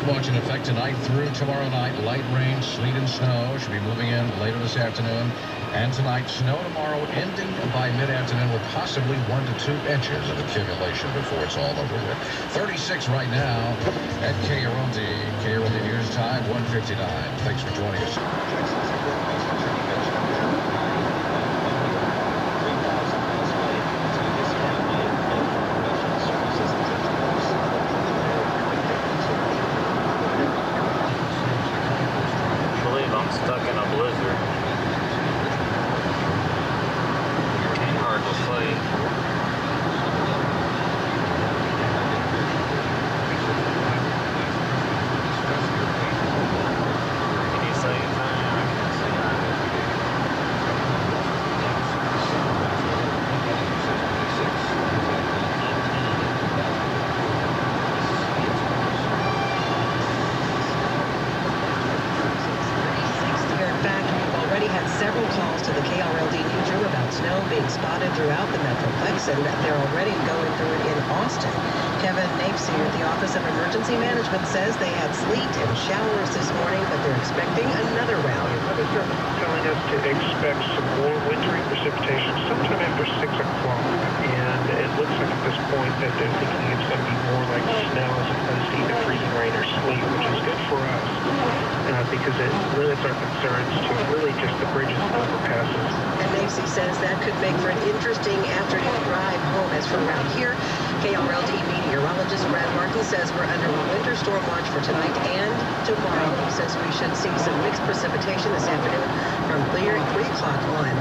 watch in effect tonight through tomorrow night. Light rain, sleet, and snow should be moving in later this afternoon. And tonight, snow tomorrow, ending by mid-afternoon with possibly 1 to 2 inches of accumulation before it's all over with. 36 right now at KRLD. KRLD News Time, 1:59. Thanks for joining us. Several calls to the KRLD newsroom about snow being spotted throughout the Metroplex, and they're already going through it in Austin. Kevin Napes here at the Office of Emergency Management says they had sleet and showers this morning, but they're expecting another round. They're telling us to expect some more wintry precipitation sometime after 6 o'clock, and it looks like at this point that they're thinking it's going to be more like snow as opposed to either freezing rain or sleet, which is good for us because it limits our concerns to really just the bridges and overpasses. And Macy says that could make for an interesting afternoon drive home. As for around here, KRLD meteorologist Brad Martin says we're under a winter storm watch for tonight and tomorrow. He says we should see some mixed precipitation this afternoon from clear 3 o'clock on.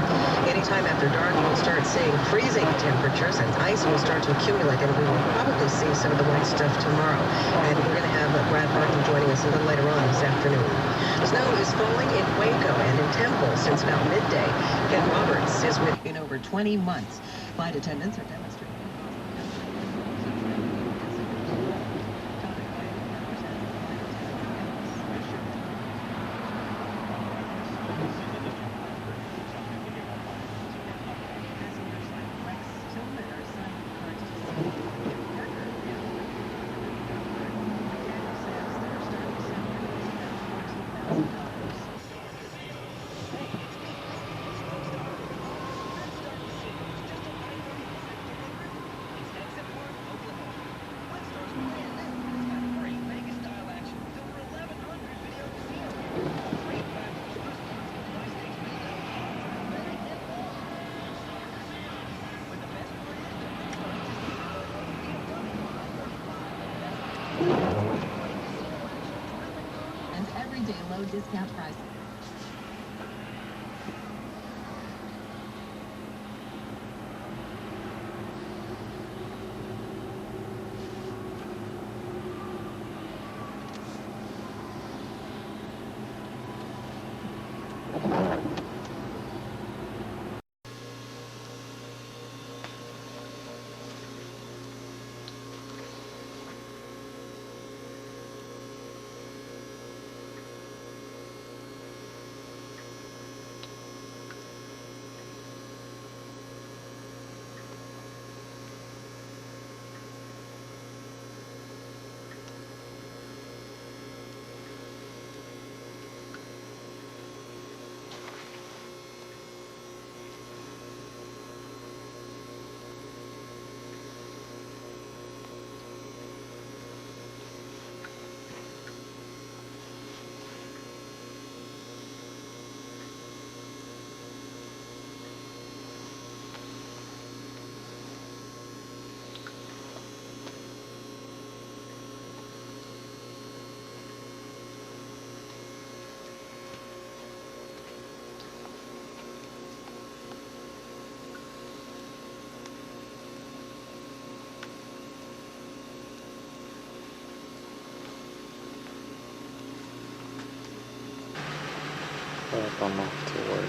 Anytime after dark, we'll start seeing freezing temperatures and ice will start to accumulate, and we will probably see some of the white stuff tomorrow. And we're going to have Brad Martin joining us a little later on this afternoon. Snow is falling in Waco and in Temple since about midday. Ken Roberts is with in over 20 months. Flight attendants are demonstrating. And everyday low discount prices. I'm off to work.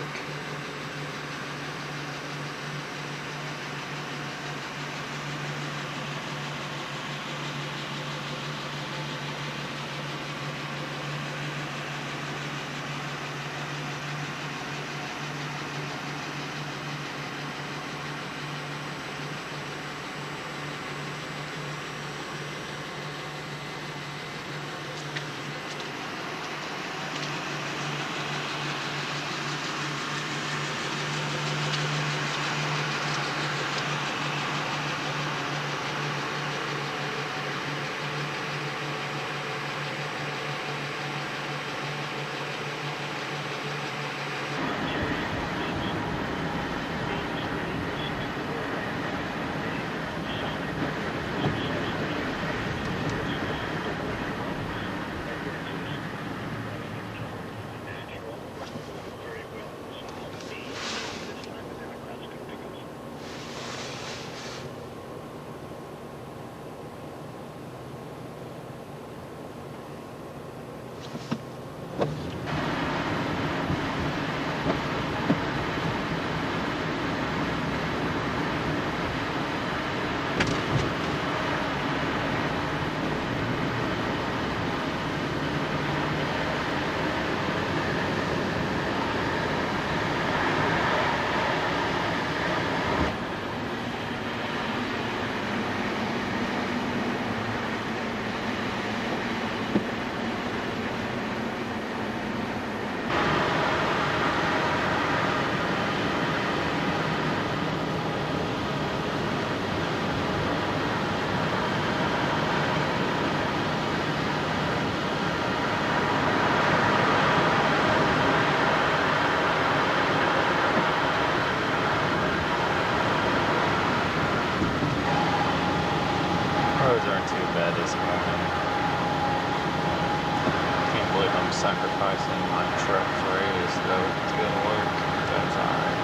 sacrificing my truck for Avis though to go to work. That's alright.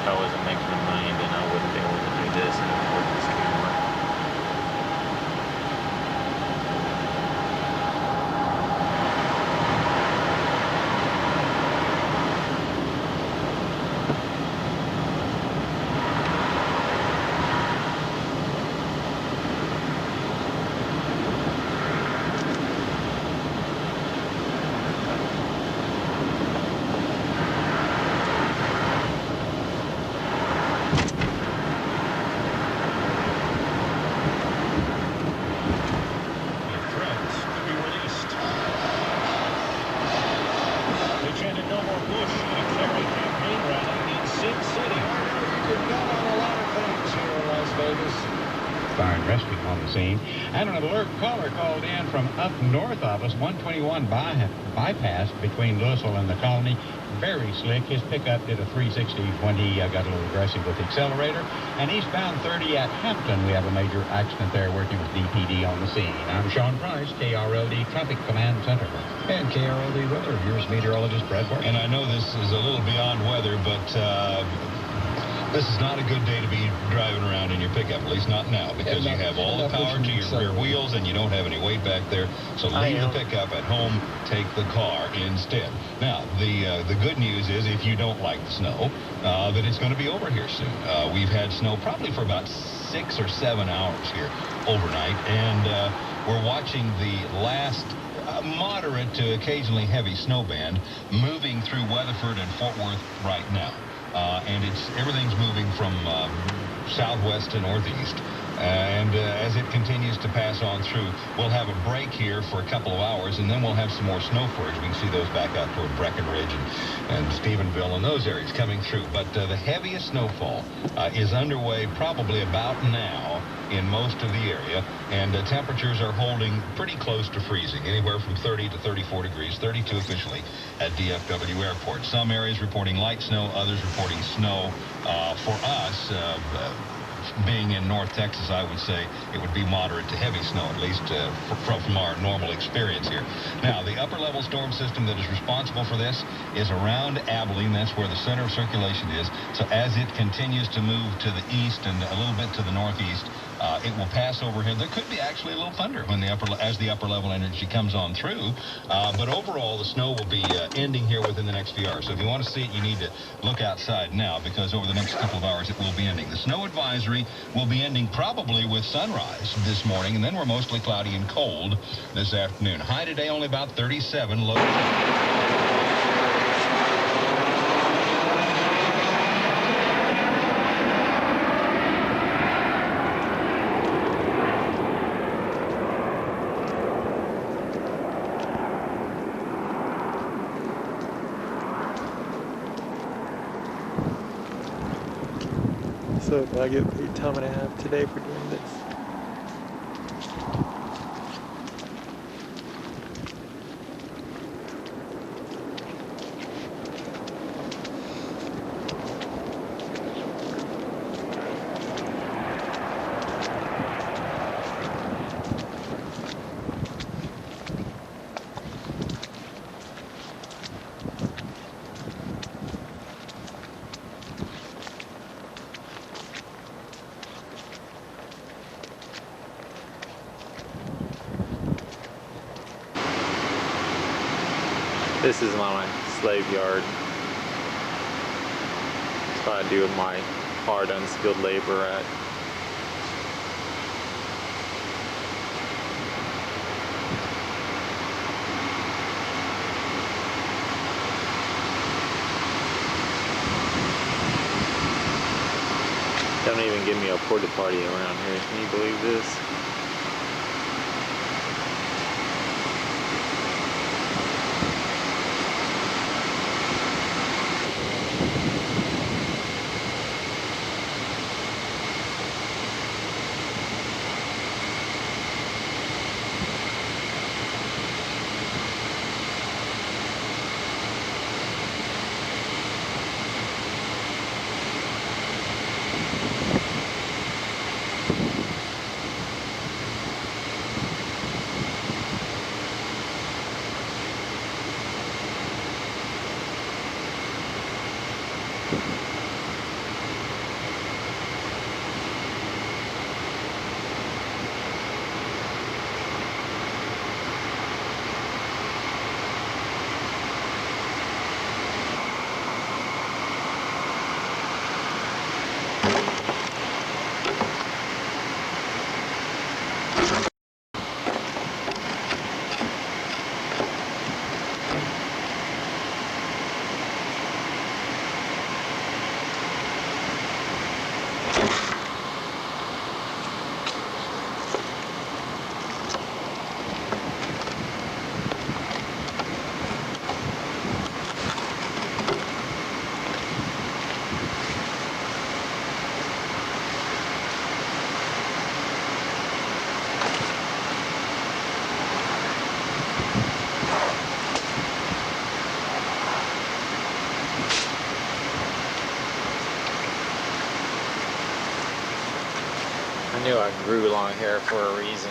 If I wasn't making the money, then I wouldn't be able to do this and afford this camera. Fire and rescue on the scene. And an alert caller called in from up north of us, 121 bypass between Louisville and the Colony. Very slick. His pickup did a 360 when he got a little aggressive with the accelerator. And eastbound 30 at Hampton, we have a major accident there working with DPD on the scene. I'm Sean Price, KRLD Traffic Command Center. And KRLD weather. Here's meteorologist Brad Barton. And I know this is a little beyond weather, but this is not a good day to be driving around in your pickup, at least not now, because you have all the power to your rear wheels and you don't have any weight back there. So leave the pickup at home, take the car instead. Now, the good news is if you don't like the snow, that it's going to be over here soon. We've had snow probably for about 6 or 7 hours here overnight, and we're watching the last moderate to occasionally heavy snow band moving through Weatherford and Fort Worth right now. And everything's moving from southwest to northeast. And as it continues to pass on through, we'll have a break here for a couple of hours, and then we'll have some more snow flurries. We can see those back out toward Breckenridge and Stephenville and those areas coming through. But the heaviest snowfall is underway probably about now in most of the area, and temperatures are holding pretty close to freezing, anywhere from 30 to 34 degrees, 32 officially at DFW Airport. Some areas reporting light snow, others reporting snow. For us, being in North Texas, I would say it would be moderate to heavy snow, at least from our normal experience here. Now, the upper-level storm system that is responsible for this is around Abilene. That's where the center of circulation is. So as it continues to move to the east and a little bit to the northeast, it will pass over here. There could be actually a little thunder when as the upper-level energy comes on through. But overall, the snow will be ending here within the next few hours. So if you want to see it, you need to look outside now, because over the next couple of hours, it will be ending. The snow advisory will be ending probably with sunrise this morning, and then we're mostly cloudy and cold this afternoon. High today only about 37. Low. So I get paid time and a half today for doing this. This is my slave yard. That's what I do with my hard, unskilled labor at. Don't even give me a porta potty around here. Can you believe this? I grew long hair for a reason.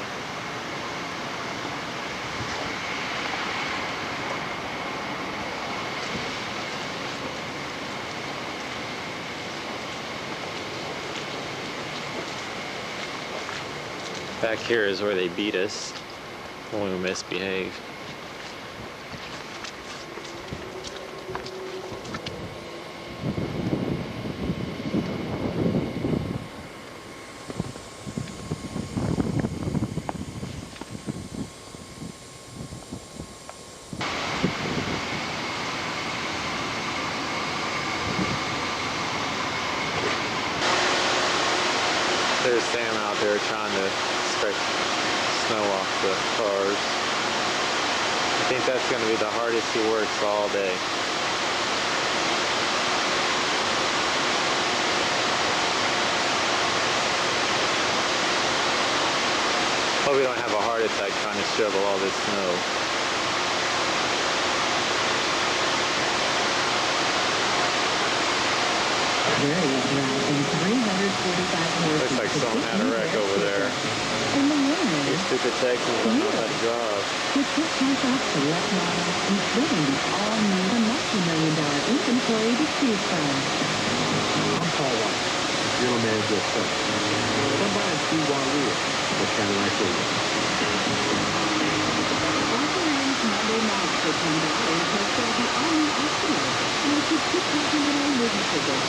Back here is where they beat us when we misbehave. There's Sam out there trying to scrape snow off the cars. I think that's going to be the hardest he works all day. Hope we don't have a heart attack trying to shovel all this snow. Looks like someone had a wreck over there. These stupid Texans don't know how to drive. I'm Paul White, General Manager of Ford. Come by and see why we're the Cadillac Raiders. Monday night for $10 has got the all-new Acura, which is $2,000 movie ticket.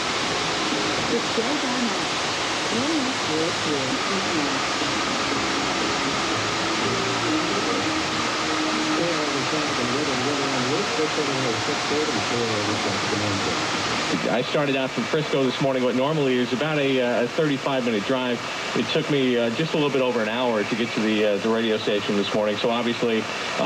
It's still done up. One last year I started out from Frisco this morning. What normally is about a 35-minute drive. It took me just a little bit over an hour to get to the radio station this morning. So obviously,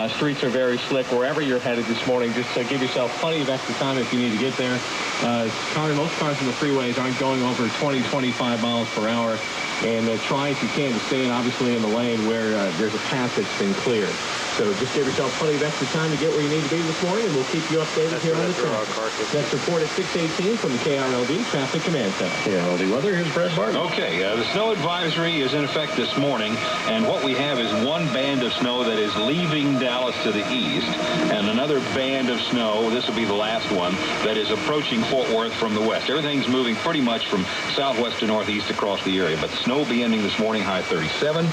streets are very slick. Wherever you're headed this morning, just give yourself plenty of extra time if you need to get there. Most cars on the freeways aren't going over 20, 25 miles per hour. And try if you can to stay in, obviously, in the lane where there's a path that's been cleared. So just give yourself plenty of extra time to get where you need to be this morning, and we'll keep you updated here on the traffic. That's report at 6:18 from the KRLD Traffic Command Center. KRLD weather, here's Brad Barton. Okay, the snow advisory is in effect this morning, and what we have is one band of snow that is leaving Dallas to the east, and another band of snow, this will be the last one, that is approaching Fort Worth from the west. Everything's moving pretty much from southwest to northeast across the area, but the snow will be ending this morning, high 37,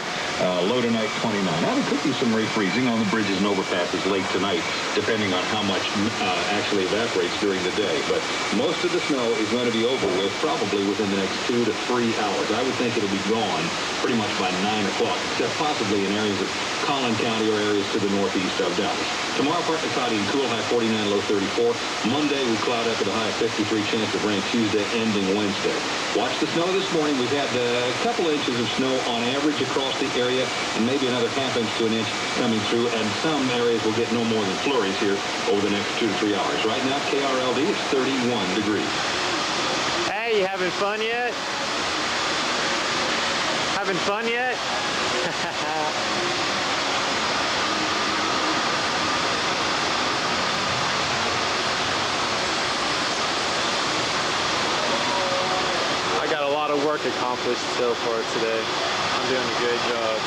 low tonight 29. Now, there could be some refreezing on the bridges and overpasses late tonight, depending on how much actually evaporates during the day. But most of the snow is going to be over with probably within the next 2 to 3 hours. I would think it'll be gone pretty much by 9 o'clock, except possibly in areas of Collin County or areas to the northeast of Dallas. Tomorrow, partly cloudy and cool, high 49, low 34. Monday, we cloud up with a high 53, chance of rain Tuesday, ending Wednesday. Watch the snow this morning. We've had a couple inches of snow on average across the area, and maybe another half inch to an inch coming through, and some areas will get no more than flurries here over the next 2 to 3 hours. Right now, KRLD is 31 degrees. Hey, you having fun yet? Having fun yet? I got a lot of work accomplished so far today. I'm doing a good job.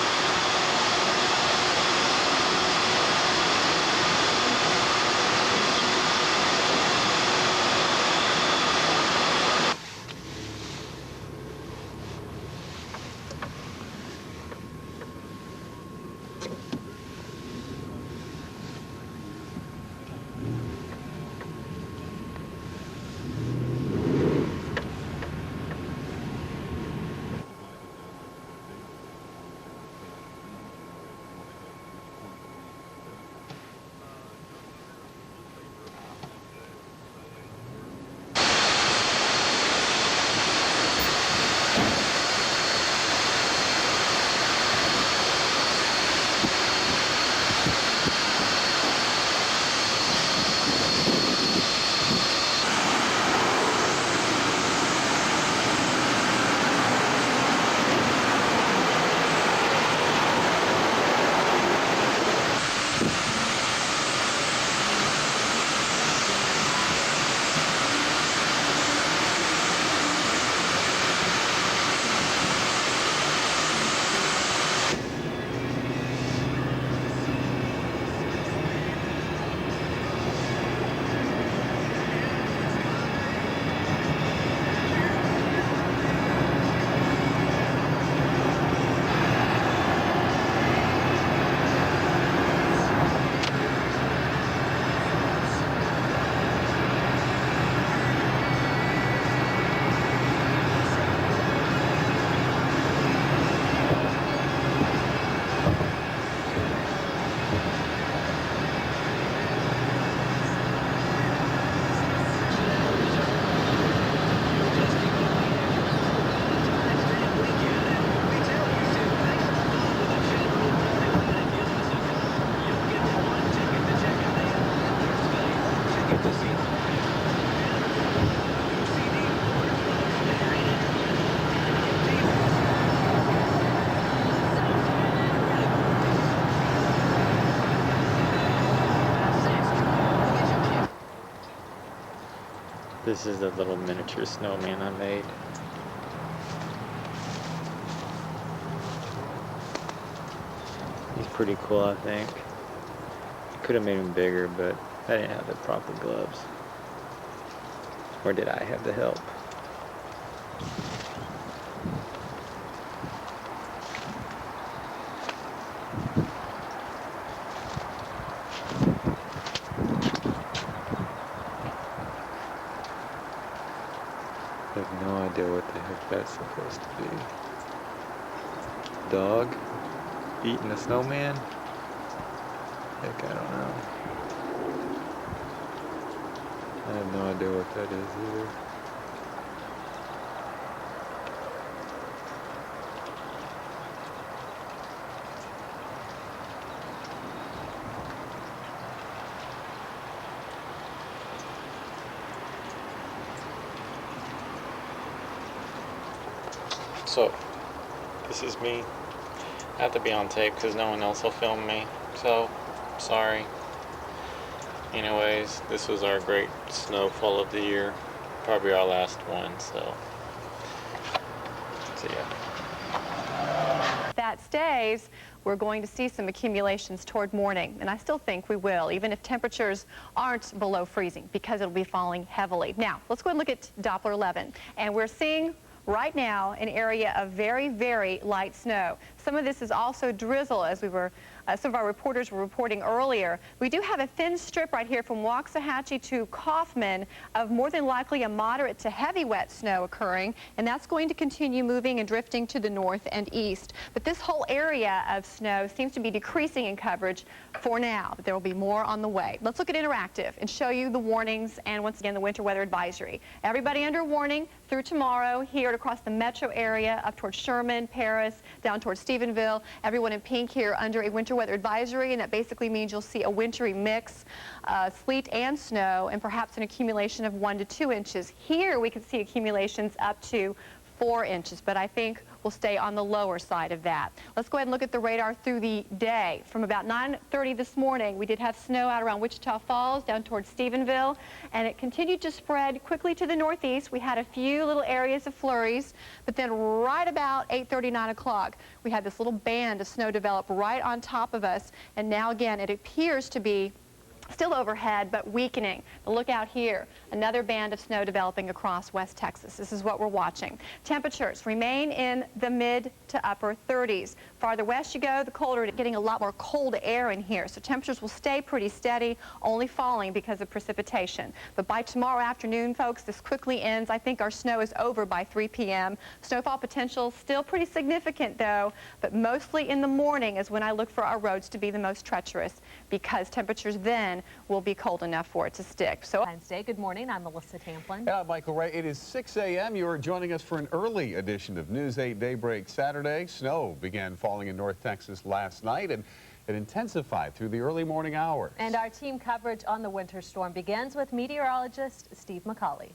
This is the little miniature snowman I made. He's pretty cool, I think. Could have made him bigger, but I didn't have the proper gloves. Or did I have the help? I have no idea what the heck that's supposed to be. Dog eating a snowman? Heck, I don't know. I have no idea what that is either. So, this is me. I have to be on tape because no one else will film me. So, sorry. Anyways, this was our great snowfall of the year. Probably our last one, so. See ya. That stays, we're going to see some accumulations toward morning, and I still think we will, even if temperatures aren't below freezing, because it'll be falling heavily. Now, let's go and look at Doppler 11, and we're seeing right now an area of very, very light snow. Some of this is also drizzle, as we were, some of our reporters were reporting earlier. We do have a thin strip right here from Waxahachie to Kaufman of more than likely a moderate to heavy wet snow occurring, and that's going to continue moving and drifting to the north and east. But this whole area of snow seems to be decreasing in coverage for now, but there will be more on the way. Let's look at interactive and show you the warnings and once again the winter weather advisory. Everybody under warning through tomorrow here across the metro area up towards Sherman, Paris, down towards Stephenville. Everyone in pink here under a winter weather advisory, and that basically means you'll see a wintry mix, sleet and snow, and perhaps an accumulation of 1 to 2 inches. Here we could see accumulations up to 4 inches, but I think we'll stay on the lower side of that. Let's go ahead and look at the radar through the day. From about 9:30 this morning, we did have snow out around Wichita Falls, down towards Stephenville, and it continued to spread quickly to the northeast. We had a few little areas of flurries, but then right about 8:30, 9 o'clock, we had this little band of snow develop right on top of us, and now again it appears to be still overhead, but weakening. But look out here, another band of snow developing across West Texas. This is what we're watching. Temperatures remain in the mid to upper 30s. Farther west you go, the colder, getting a lot more cold air in here. So temperatures will stay pretty steady, only falling because of precipitation. But by tomorrow afternoon, folks, this quickly ends. I think our snow is over by 3 p.m. Snowfall potential still pretty significant, though, but mostly in the morning is when I look for our roads to be the most treacherous, because temperatures then will be cold enough for it to stick. So Wednesday. Good morning. I'm Melissa Tamplin. Yeah, Michael Ray. It is 6 a.m. You are joining us for an early edition of News 8 Daybreak Saturday. Snow began falling in North Texas last night, and it intensified through the early morning hours. And our team coverage on the winter storm begins with meteorologist Steve McCauley.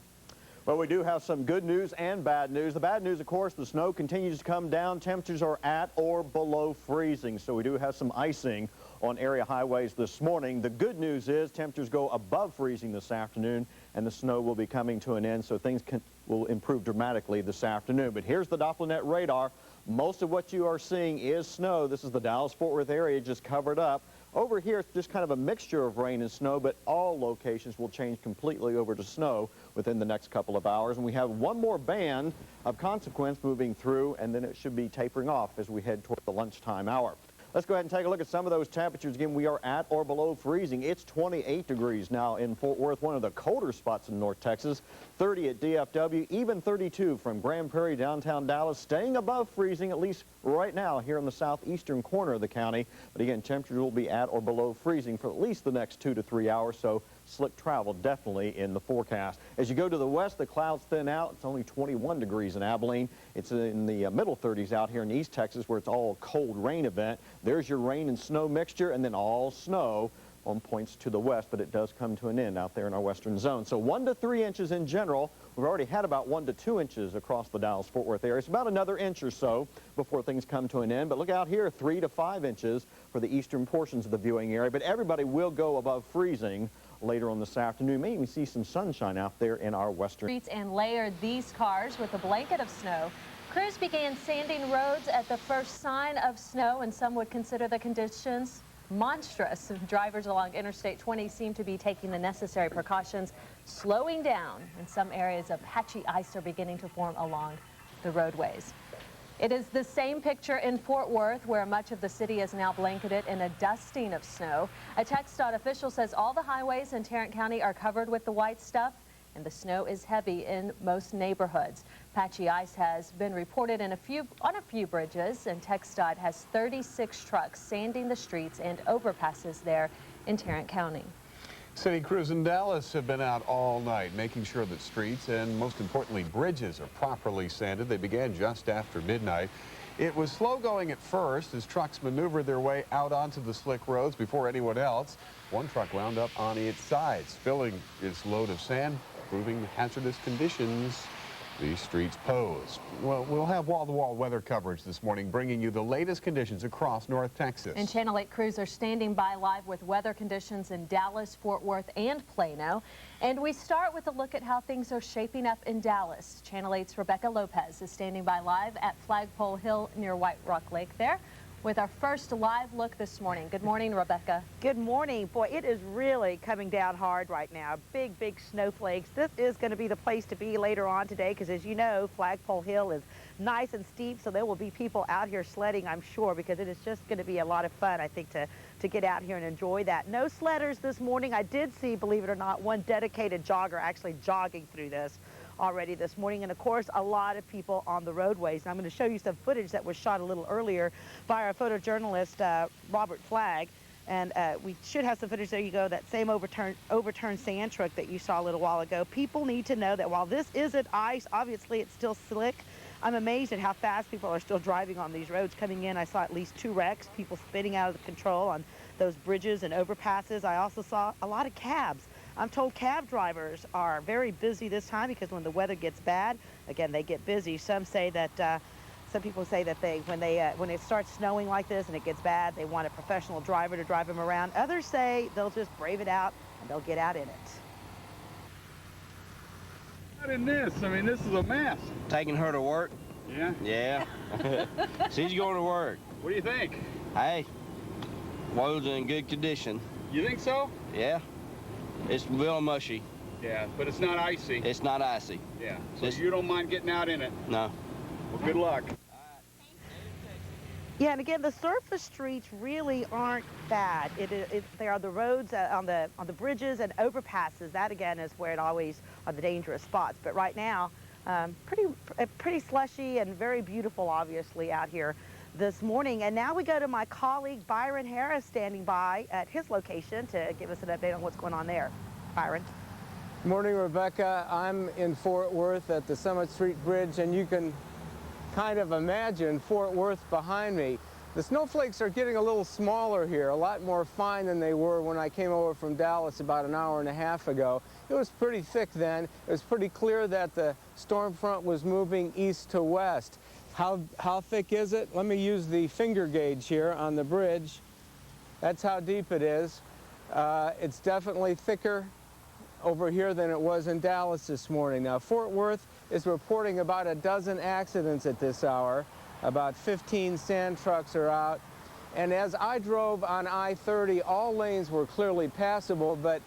Well, we do have some good news and bad news. The bad news, of course, the snow continues to come down. Temperatures are at or below freezing, so we do have some icing on area highways this morning. The good news is temperatures go above freezing this afternoon, and the snow will be coming to an end, so things will improve dramatically this afternoon. But here's the DopplerNet radar. Most of what you are seeing is snow. This is the Dallas-Fort Worth area just covered up. Over here, it's just kind of a mixture of rain and snow, but all locations will change completely over to snow within the next couple of hours. And we have one more band of consequence moving through, and then it should be tapering off as we head toward the lunchtime hour. Let's go ahead and take a look at some of those temperatures. Again, we are at or below freezing. It's 28 degrees now in Fort Worth, one of the colder spots in North Texas. 30 at DFW, even 32 from Grand Prairie, downtown Dallas, staying above freezing, at least right now here in the southeastern corner of the county. But again, temperatures will be at or below freezing for at least the next 2 to 3 hours, so slick travel definitely in the forecast. As you go to the west, the clouds thin out. It's only 21 degrees in Abilene. It's in the middle 30s out here in East Texas, where it's all cold rain event. There's your rain and snow mixture, and then all snow on points to the west, but it does come to an end out there in our western zone. So 1 to 3 inches in general. We've already had about 1 to 2 inches across the Dallas-Fort Worth area. It's about another inch or so before things come to an end. But look out here, 3 to 5 inches for the eastern portions of the viewing area. But everybody will go above freezing later on this afternoon. Maybe we see some sunshine out there in our western Streets and layered these cars with a blanket of snow. Crews began sanding roads at the first sign of snow, and some would consider the conditions monstrous. Drivers along Interstate 20 seem to be taking the necessary precautions, slowing down, and some areas of patchy ice are beginning to form along the roadways. It is the same picture in Fort Worth, where much of the city is now blanketed in a dusting of snow. A TxDOT official says all the highways in Tarrant County are covered with the white stuff, and the snow is heavy in most neighborhoods. Patchy ice has been reported on a few bridges, and TxDOT has 36 trucks sanding the streets and overpasses there in Tarrant County. City crews in Dallas have been out all night making sure that streets and, most importantly, bridges are properly sanded. They began just after midnight. It was slow going at first as trucks maneuvered their way out onto the slick roads before anyone else. One truck wound up on its side, spilling its load of sand, proving hazardous conditions these streets pose. Well, we'll have wall-to-wall weather coverage this morning, bringing you the latest conditions across North Texas. And Channel 8 crews are standing by live with weather conditions in Dallas, Fort Worth, and Plano. And we start with a look at how things are shaping up in Dallas. Channel 8's Rebecca Lopez is standing by live at Flagpole Hill near White Rock Lake there with our first live look this morning. Good morning, Rebecca. Good morning. Boy, it is really coming down hard right now. Big, big snowflakes. This is going to be the place to be later on today because, as you know, Flagpole Hill is nice and steep, so there will be people out here sledding, I'm sure, because it is just going to be a lot of fun, I think, to get out here and enjoy that. No sledders this morning. I did see, believe it or not, one dedicated jogger actually jogging through this already this morning, and of course a lot of people on the roadways. And I'm going to show you some footage that was shot a little earlier by our photojournalist Robert Flagg, and we should have some footage. There you go, that same overturned sand truck that you saw a little while ago. People need to know that while this isn't ice, obviously it's still slick. I'm amazed at how fast people are still driving on these roads. Coming in, I saw at least 2 wrecks, people spinning out of control on those bridges and overpasses. I also saw a lot of cabs. I'm told cab drivers are very busy this time because when the weather gets bad, again, they get busy. Some say that, some people say that when it starts snowing like this and it gets bad, they want a professional driver to drive them around. Others say they'll just brave it out and they'll get out in it. Not in this. I mean, this is a mess. Taking her to work? Yeah? Yeah. She's going to work. What do you think? Hey, roads are in good condition. You think so? Yeah. It's real mushy. Yeah, but it's not icy. It's not icy. Yeah, so you don't mind getting out in it? No. Well, good luck. Yeah, and again, the surface streets really aren't bad. They are the roads on the bridges and overpasses. That again is where it always are the dangerous spots. But right now, pretty slushy and very beautiful, obviously, out here this morning. And now we go to my colleague Byron Harris standing by at his location to give us an update on what's going on there. Byron. Good morning, Rebecca. I'm in Fort Worth at the Summit Street Bridge, and you can kind of imagine Fort Worth behind me. The snowflakes are getting a little smaller here, a lot more fine than they were when I came over from Dallas about an hour and a half ago. It was pretty thick then. It was pretty clear that the storm front was moving east to west. How thick is it? Let me use the finger gauge here on the bridge. That's how deep it is. It's definitely thicker over here than it was in Dallas this morning. Now, Fort Worth is reporting about a dozen accidents at this hour. About 15 sand trucks are out. And as I drove on I-30, all lanes were clearly passable, but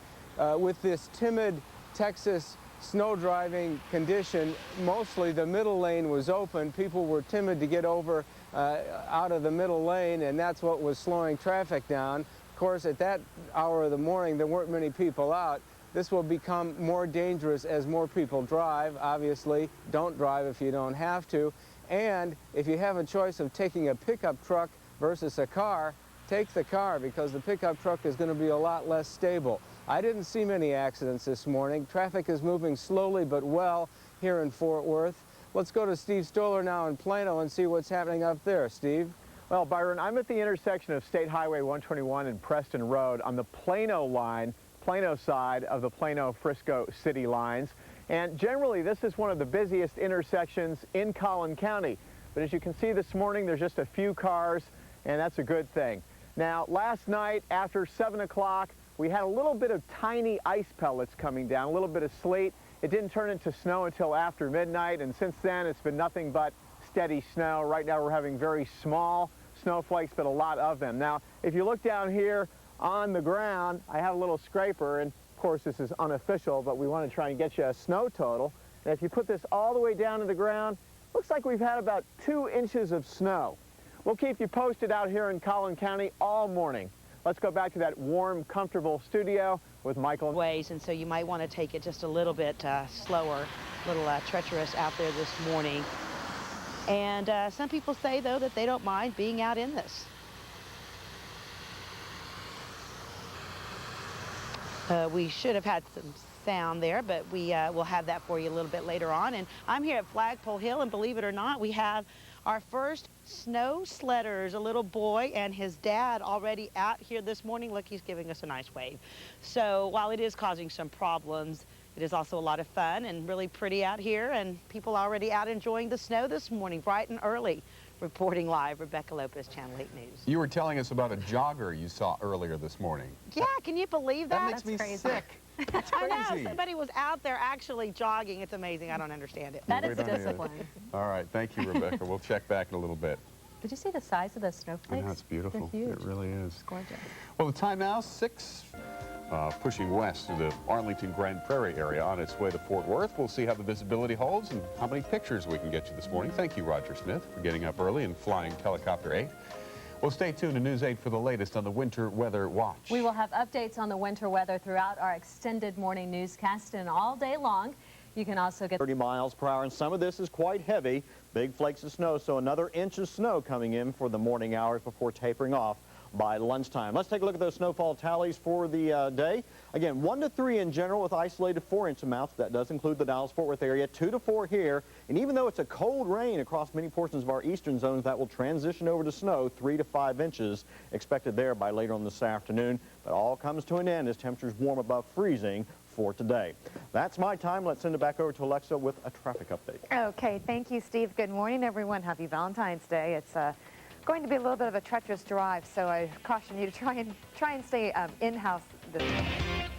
with this timid Texas snow driving condition, mostly the middle lane was open. People were timid to get over out of the middle lane, and that's what was slowing traffic down. Of course, at that hour of the morning, there weren't many people out. This will become more dangerous as more people drive. Obviously, don't drive if you don't have to. And if you have a choice of taking a pickup truck versus a car, take the car, because the pickup truck is going to be a lot less stable. I didn't see many accidents this morning. Traffic is moving slowly but well here in Fort Worth. Let's go to Steve Stoller now in Plano and see what's happening up there. Steve? Well, Byron, I'm at the intersection of State Highway 121 and Preston Road on the Plano line, Plano side of the Plano-Frisco city lines. And generally, this is one of the busiest intersections in Collin County. But as you can see this morning, there's just a few cars, and that's a good thing. Now, last night after 7 o'clock, we had a little bit of tiny ice pellets coming down, a little bit of sleet. It didn't turn into snow until after midnight, and since then, it's been nothing but steady snow. Right now, we're having very small snowflakes, but a lot of them. Now, if you look down here on the ground, I have a little scraper, and of course, this is unofficial, but we want to try and get you a snow total. And if you put this all the way down to the ground, looks like we've had about 2 inches of snow. We'll keep you posted out here in Collin County all morning. Let's go back to that warm, comfortable studio with Michael. Ways, and so you might want to take it just a little bit slower, a little treacherous out there this morning. And some people say, though, that they don't mind being out in this. We should have had some sound there, but we will have that for you a little bit later on. And I'm here at Flagpole Hill, and believe it or not, we have our first snow sledders, a little boy and his dad already out here this morning. Look, he's giving us a nice wave. So while it is causing some problems, it is also a lot of fun and really pretty out here, and people already out enjoying the snow this morning, bright and early. Reporting live, Rebecca Lopez, Channel 8 News. You were telling us about a jogger you saw earlier this morning. Yeah, can you believe that? That makes me crazy. sick. That's crazy. I know, somebody was out there actually jogging. It's amazing. I don't understand it. That is a discipline. All right, thank you, Rebecca. We'll check back in a little bit. Did you see the size of the snowflakes? I know, it's beautiful. They're huge. It really is. It's gorgeous. Well, the time now, 6, pushing west to the Arlington Grand Prairie area on its way to Fort Worth. We'll see how the visibility holds and how many pictures we can get you this morning. Thank you, Roger Smith, for getting up early and flying Helicopter 8. Well, stay tuned to News 8 for the latest on the Winter Weather Watch. We will have updates on the winter weather throughout our extended morning newscast and all day long. You can also get 30 miles per hour, and some of this is quite heavy. Big flakes of snow, so another inch of snow coming in for the morning hours before tapering off by lunchtime. Let's take a look at those snowfall tallies for the day. Again, 1 to 3 in general with isolated 4-inch amounts. That does include the Dallas-Fort Worth area. 2 to 4 here. And even though it's a cold rain across many portions of our eastern zones, that will transition over to snow. 3 to 5 inches expected there by later on this afternoon. But all comes to an end as temperatures warm above freezing for today. That's my time. Let's send it back over to Alexa with a traffic update. Okay, thank you, Steve. Good morning, everyone. Happy Valentine's Day. It's going to be a little bit of a treacherous drive, so I caution you to try and stay in-house this day.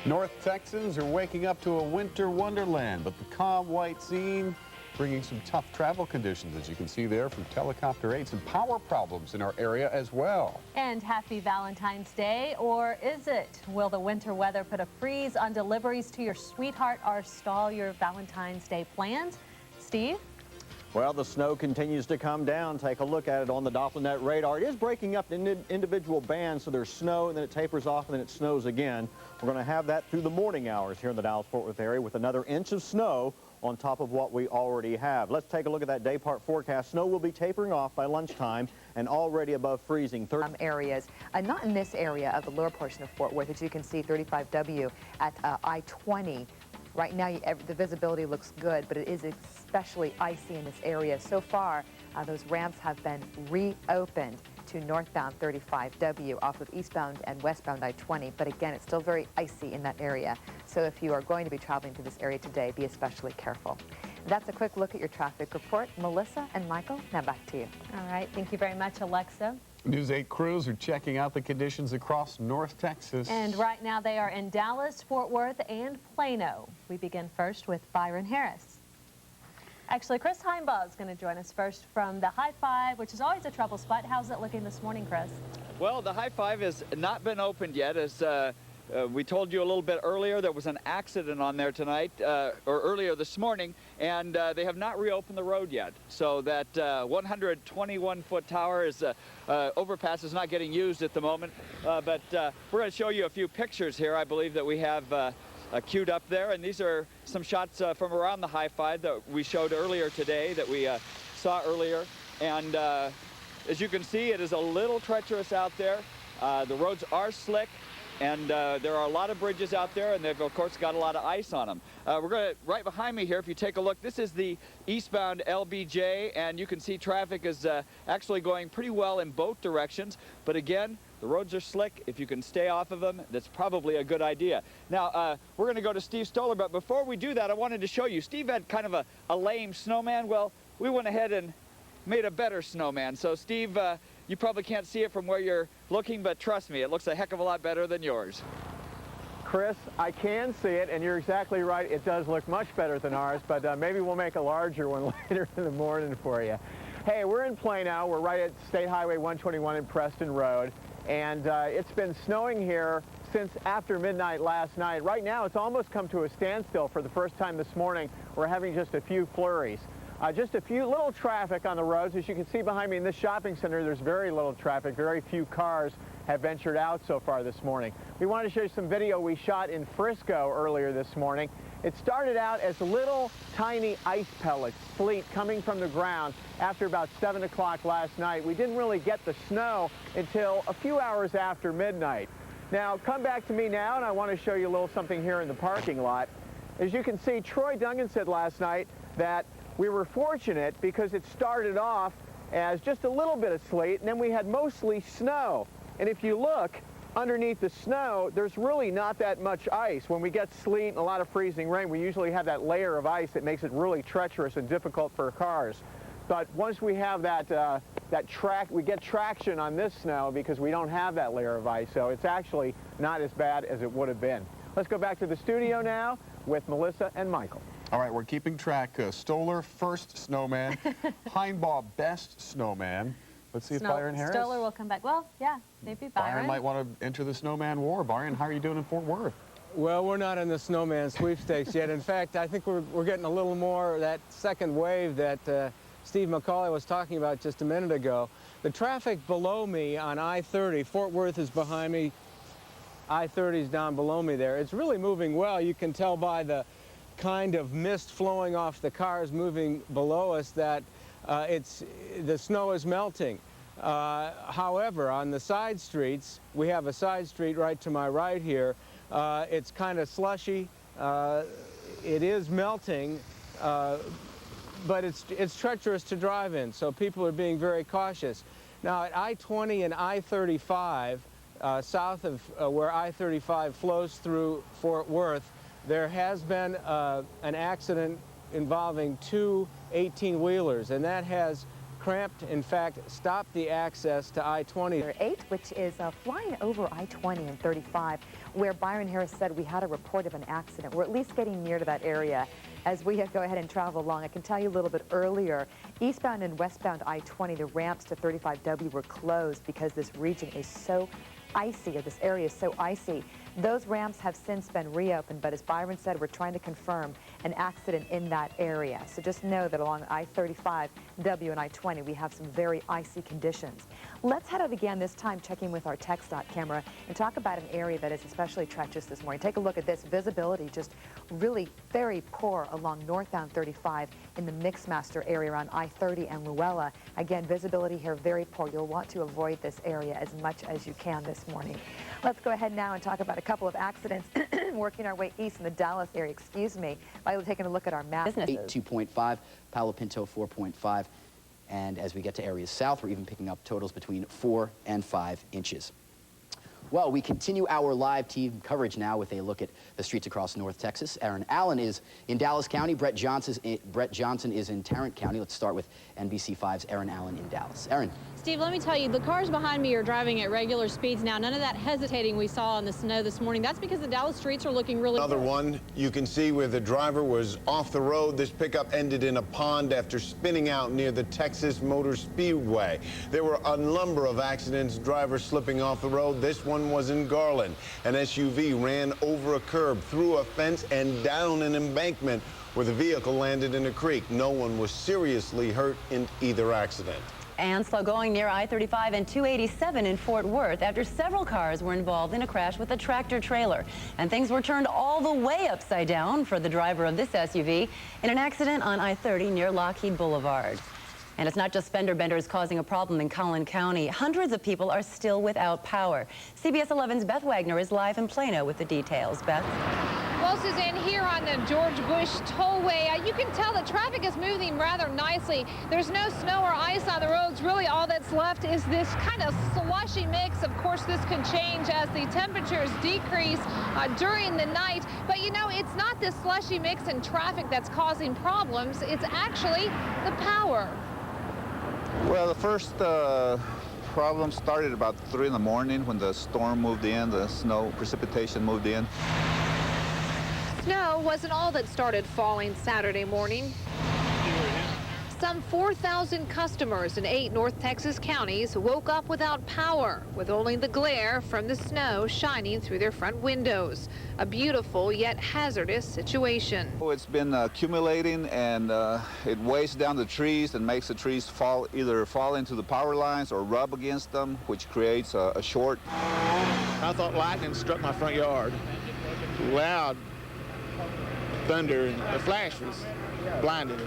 North Texans are waking up to a winter wonderland, but the calm white scene bringing some tough travel conditions, as you can see there from Helicopter 8. Some power problems in our area as well. And happy Valentine's Day, or is it? Will the winter weather put a freeze on deliveries to your sweetheart or stall your Valentine's Day plans? Steve? Well, the snow continues to come down. Take a look at it on the DopplerNet radar. It is breaking up in individual bands, so there's snow, and then it tapers off, and then it snows again. We're going to have that through the morning hours here in the Dallas-Fort Worth area with another inch of snow on top of what we already have. Let's take a look at that day part forecast. Snow will be tapering off by lunchtime and already above freezing. Areas, not in this area of the lower portion of Fort Worth. As you can see, 35W at I-20. Right now, the visibility looks good, but it is especially icy in this area. So far, those ramps have been reopened to northbound 35W off of eastbound and westbound I-20. But again, it's still very icy in that area. So if you are going to be traveling to this area today, be especially careful. That's a quick look at your traffic report. Melissa and Michael, now back to you. All right. Thank you very much, Alexa. News 8 crews are checking out the conditions across North Texas. And right now they are in Dallas, Fort Worth, and Plano. We begin first with Byron Harris. Actually, Chris Heimbaugh is going to join us first from the High Five, which is always a trouble spot. How's it looking this morning, Chris? Well, the High Five has not been opened yet. As we told you a little bit earlier, there was an accident on there tonight, or earlier this morning, and they have not reopened the road yet. So that 121-foot tower is overpass is not getting used at the moment. But we're going to show you a few pictures here. I believe that we have queued up there, and these are some shots from around the High Five that we showed earlier today, that we saw earlier. And as you can see, it is a little treacherous out there. The roads are slick. And there are a lot of bridges out there, and they've, of course, got a lot of ice on them. We're going to, right behind me here, if you take a look, this is the eastbound LBJ, and you can see traffic is actually going pretty well in both directions. But again, the roads are slick. If you can stay off of them, that's probably a good idea. Now, we're going to go to Steve Stoller, but before we do that, I wanted to show you. Steve had kind of a lame snowman. Well, we went ahead and made a better snowman. So, Steve, you probably can't see it from where you're looking, but trust me, it looks a heck of a lot better than yours. Chris, I can see it, and you're exactly right. It does look much better than ours, but maybe we'll make a larger one later in the morning for you. Hey, we're in Plano. We're right at State Highway 121 and Preston Road, and it's been snowing here since after midnight last night. Right now, it's almost come to a standstill for the first time this morning. We're having just a few flurries. Just a few little traffic on the roads. As you can see behind me in this shopping center, there's very little traffic. Very few cars have ventured out so far this morning. We wanted to show you some video we shot in Frisco earlier this morning. It started out as little tiny ice pellets, sleet coming from the ground after about 7 o'clock last night. We didn't really get the snow until a few hours after midnight. Now, come back to me now, and I want to show you a little something here in the parking lot. As you can see, Troy Dungan said last night that we were fortunate because it started off as just a little bit of sleet, and then we had mostly snow. And if you look underneath the snow, there's really not that much ice. When we get sleet and a lot of freezing rain, we usually have that layer of ice that makes it really treacherous and difficult for cars. But once we have we get traction on this snow because we don't have that layer of ice, so it's actually not as bad as it would have been. Let's go back to the studio now with Melissa and Michael. All right, we're keeping track. Stoller, first snowman. Heinbaugh, best snowman. Let's see if Byron Harris. Stoller will come back. Well, yeah, maybe Byron. Byron might want to enter the snowman war. Byron, how are you doing in Fort Worth? Well, we're not in the snowman sweepstakes yet. In fact, I think we're getting a little more of that second wave that Steve McCauley was talking about just a minute ago. The traffic below me on I-30, Fort Worth is behind me, I-30 is down below me there. It's really moving well. You can tell by the kind of mist flowing off the cars moving below us that the snow is melting. However, on the side streets, we have a side street right to my right here. It's kind of slushy. It is melting, but it's treacherous to drive in, so people are being very cautious. Now, at I-20 and I-35, south of where I-35 flows through Fort Worth, there has been an accident involving two 18-wheelers, and that has cramped, in fact, stopped the access to I-20. 8, which is flying over I-20 and 35, where Byron Harris said we had a report of an accident. We're at least getting near to that area as we go ahead and travel along. I can tell you a little bit earlier, eastbound and westbound I-20, the ramps to 35W were closed because this region is so icy, or this area is so icy. Those ramps have since been reopened, but as Byron said, we're trying to confirm an accident in that area. So just know that along I-35, W and I-20, we have some very icy conditions. Let's head out again, this time checking with our TxDOT camera and talk about an area that is especially treacherous this morning. Take a look at this. Visibility just really very poor along northbound 35 in the Mixmaster area around I-30 and Luella. Again, visibility here very poor. You'll want to avoid this area as much as you can this morning. Let's go ahead now and talk about a couple of accidents working our way east in the Dallas area. Excuse me, by taking a look at our map. 2.5, Palo Pinto 4.5, and as we get to areas south, we're even picking up totals between 4 and 5 inches. Well, we continue our live team coverage now with a look at the streets across North Texas. Aaron Allen is in Dallas County. Brett Johnson is in Tarrant County. Let's start with NBC5's Aaron Allen in Dallas. Aaron. Steve, let me tell you, the cars behind me are driving at regular speeds now. None of that hesitating we saw in the snow this morning. That's because the Dallas streets are looking really Another good. one you can see where the driver was off the road. This pickup ended in a pond after spinning out near the Texas Motor Speedway. There were a number of accidents, drivers slipping off the road. This one was in Garland. An SUV ran over a curb, through a fence, and down an embankment where the vehicle landed in a creek. No one was seriously hurt in either accident. And slow going near I-35 and 287 in Fort Worth after several cars were involved in a crash with a tractor trailer. And things were turned all the way upside down for the driver of this SUV in an accident on I-30 near Lockheed Boulevard. And it's not just fender benders causing a problem in Collin County. Hundreds of people are still without power. CBS 11's Beth Wagner is live in Plano with the details. Beth? Well, Suzanne, here on the George Bush Tollway, you can tell that traffic is moving rather nicely. There's no snow or ice on the roads. Really, all that's left is this kind of slushy mix. Of course, this could change as the temperatures decrease during the night. But, you know, it's not this slushy mix in traffic that's causing problems. It's actually the power. Well, the first problem started about 3 in the morning when the storm moved in, the snow precipitation moved in. Snow wasn't all that started falling Saturday morning. Some 4,000 customers in 8 North Texas counties woke up without power, with only the glare from the snow shining through their front windows. A beautiful yet hazardous situation. It's been accumulating, and it weighs down the trees and makes the trees either fall into the power lines or rub against them, which creates a short. I thought lightning struck my front yard. Loud thunder, and the flash was blinding.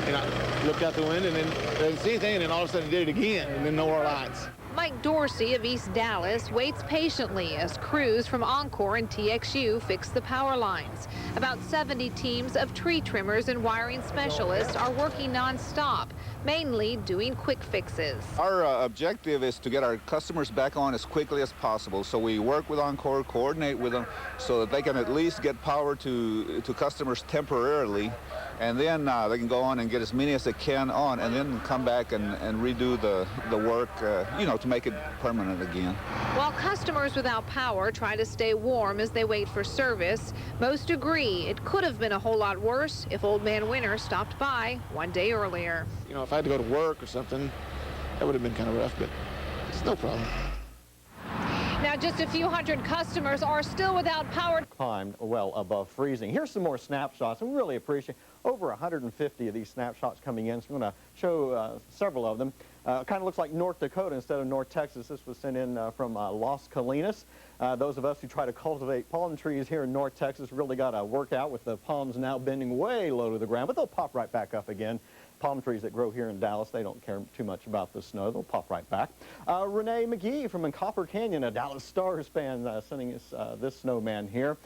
And I looked out the window and then didn't see anything, and then all of a sudden did it again, and then no more lights. Mike Dorsey of East Dallas waits patiently as crews from Encore and TXU fix the power lines. About 70 teams of tree trimmers and wiring specialists are working nonstop, mainly doing quick fixes. Our objective is to get our customers back on as quickly as possible. So we work with Encore, coordinate with them so that they can at least get power to customers temporarily. And then they can go on and get as many as they can on, and then come back and redo the work, you know, to make it permanent again. While customers without power try to stay warm as they wait for service, most agree it could have been a whole lot worse if Old Man Winter stopped by one day earlier. You know, if I had to go to work or something, that would have been kind of rough, but it's no problem. Now, just a few hundred customers are still without power. Climbed well above freezing. Here's some more snapshots, and we really appreciate over 150 of these snapshots coming in, so I'm going to show several of them. Kind of looks like North Dakota instead of North Texas. This was sent in from Las Colinas. Those of us who try to cultivate palm trees here in North Texas really got to work out with the palms now bending way low to the ground, but they'll pop right back up again. Palm trees that grow here in Dallas, they don't care too much about the snow. They'll pop right back. Renee McGee from Copper Canyon, a Dallas Stars fan, sending us this snowman here.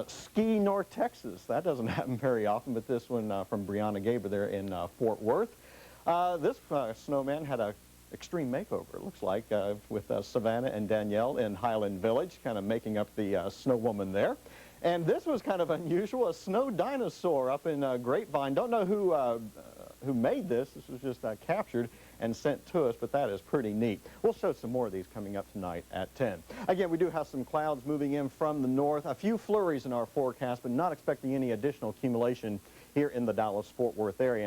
Ski, North Texas. That doesn't happen very often, but this one from Brianna Gaber there in Fort Worth. This snowman had an extreme makeover, it looks like, with Savannah and Danielle in Highland Village, kind of making up the snow woman there. And this was kind of unusual, a snow dinosaur up in Grapevine. Don't know who made this. This was just captured and sent to us, but that is pretty neat. We'll show some more of these coming up tonight at 10. Again, we do have some clouds moving in from the north. A few flurries in our forecast, but not expecting any additional accumulation here in the Dallas-Fort Worth area.